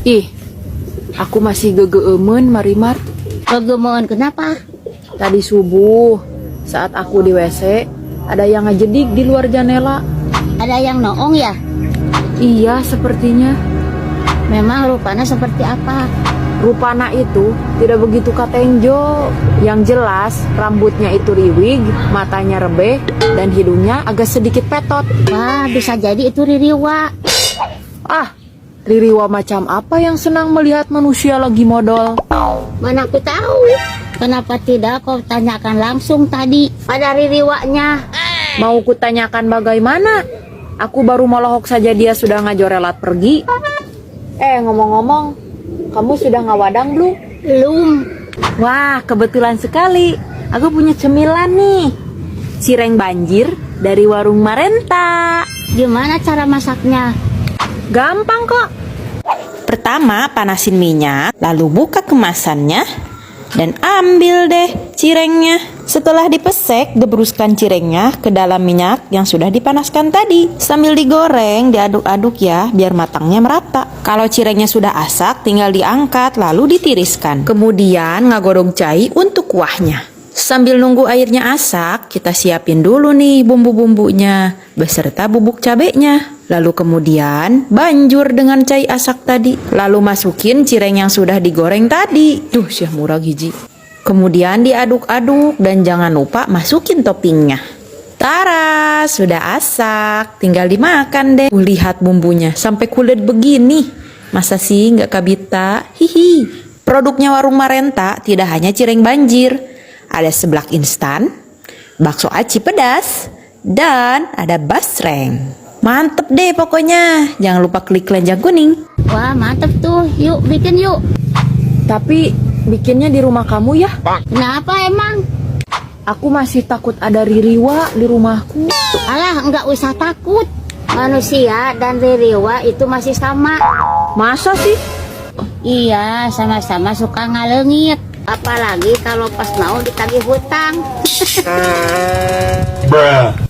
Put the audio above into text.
Ih, aku masih gegeemen, Marimar. Kegemuan kenapa? Tadi subuh, saat aku di WC, ada yang ngejedik di luar jendela. Ada yang noong ya? Iya, sepertinya. Memang rupanya seperti apa? Rupana itu tidak begitu katenjo. Yang jelas, rambutnya itu riwig, matanya rebeh, dan hidungnya agak sedikit petot. Wah, bisa jadi itu Ririwa. Ah, Ririwa macam apa yang senang melihat manusia lagi modal? Mana aku tahu. Kenapa tidak kau tanyakan langsung tadi pada Ririwanya? Mau kutanyakan bagaimana? Aku baru melohok saja dia sudah ngajorelat pergi. Ngomong-ngomong, kamu sudah ngawadang belum? Belum. Wah, kebetulan sekali. Aku punya cemilan nih. Cireng banjir dari warung Marenta. Gimana cara masaknya? Gampang kok. Pertama, panasin minyak, lalu buka kemasannya, dan ambil deh cirengnya. Setelah dipesek, gebruskan cirengnya ke dalam minyak yang sudah dipanaskan tadi. Sambil digoreng, diaduk-aduk ya, biar matangnya merata. Kalau cirengnya sudah asak, tinggal diangkat, lalu ditiriskan. Kemudian ngagodong cai untuk kuahnya. Sambil nunggu airnya asak, kita siapin dulu nih bumbu-bumbunya, beserta bubuk cabenya. Lalu kemudian banjur dengan cai asak tadi. Lalu masukin cireng yang sudah digoreng tadi. Duh, syah murah hiji. Kemudian diaduk-aduk dan jangan lupa masukin toppingnya. Tara, sudah asak. Tinggal dimakan deh. Lihat bumbunya sampai kulit begini. Masa sih nggak kabita? Hihi. Produknya warung Marenta tidak hanya cireng banjir. Ada seblak instan, bakso aci pedas, dan ada basreng. Mantep deh pokoknya. Jangan lupa klik keranjang kuning. Wah, mantep tuh. Yuk, bikin yuk. Tapi bikinnya di rumah kamu ya. Kenapa emang? Aku masih takut ada Ririwa di rumahku. Alah, enggak usah takut. Manusia dan Ririwa itu masih sama. Masa sih? Iya, sama-sama suka ngalengit. Apalagi kalau pas mau ditagih hutang. Bruh.